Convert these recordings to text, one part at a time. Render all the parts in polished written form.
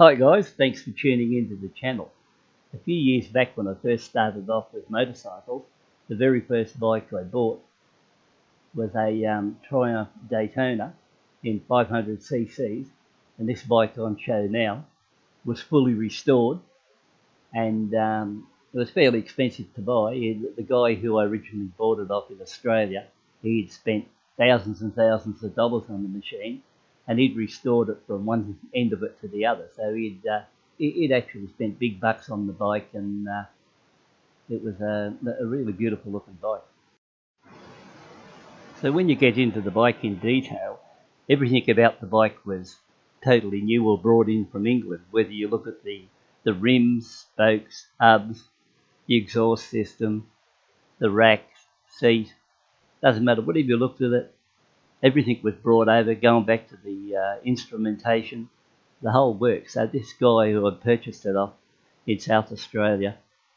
Hi guys, thanks for tuning into the channel. A few years back when I first started off with motorcycles, the very first bike I bought was a Triumph Daytona in 500cc's, and this bike on show now was fully restored, and it was fairly expensive to buy. The guy who I originally bought it off in Australia, he'd spent thousands and thousands of dollars on the machine, and he'd restored it from one end of it to the other. So he'd actually spent big bucks on the bike, and it was a really beautiful looking bike. So when you get into the bike in detail, everything about the bike was totally new or brought in from England. Whether you look at the rims, spokes, hubs, the exhaust system, the rack, seat, doesn't matter, whatever you looked at it, everything was brought over, going back to the instrumentation, the whole works. So this guy who had purchased it off in South Australia,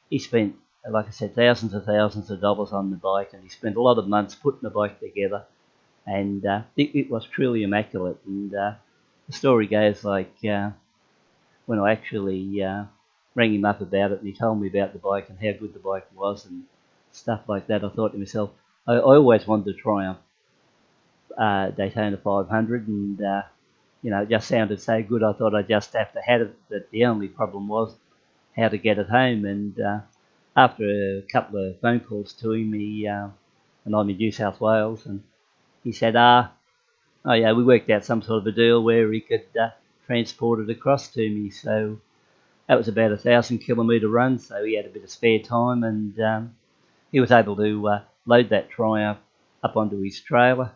he spent, like I said, thousands of dollars on the bike, and he spent a lot of months putting the bike together, and it was truly immaculate. And the story goes like when I actually rang him up about it, and he told me about the bike and how good the bike was and stuff like that, I thought to myself, I always wanted a Triumph Daytona 500, and it just sounded so good. I thought I just have to have it, but the only problem was how to get it home. And after a couple of phone calls to him, and I'm in New South Wales, and he said, oh yeah, we worked out some sort of a deal where he could transport it across to me. So that was about 1,000-kilometre run, so he had a bit of spare time, and he was able to load that Triumph up onto his trailer.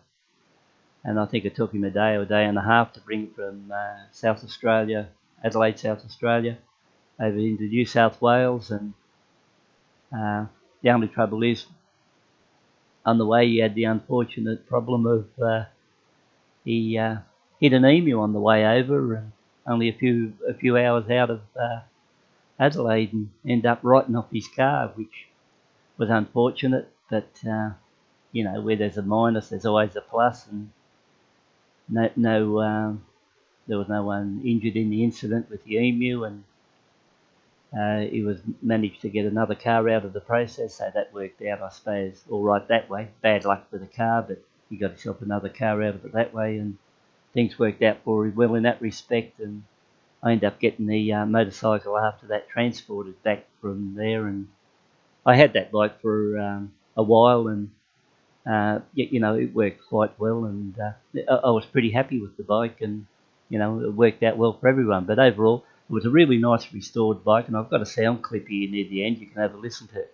And I think it took him a day or a day and a half to bring it from South Australia, Adelaide, South Australia, over into New South Wales. And the only trouble is, on the way he had the unfortunate problem of he hit an emu on the way over, and only a few hours out of Adelaide, and ended up writing off his car, which was unfortunate. But where there's a minus, there's always a plus, and there was no one injured in the incident with the emu, and he was managed to get another car out of the process, so that worked out, I suppose, all right that way. Bad luck for the car, but he got himself another car out of it that way, and things worked out for him well in that respect. And I ended up getting the motorcycle after that transported back from there, and I had that bike for a while, and it worked quite well, and I was pretty happy with the bike, and it worked out well for everyone. But overall, it was a really nice restored bike, and I've got a sound clip here near the end. You can have a listen to it.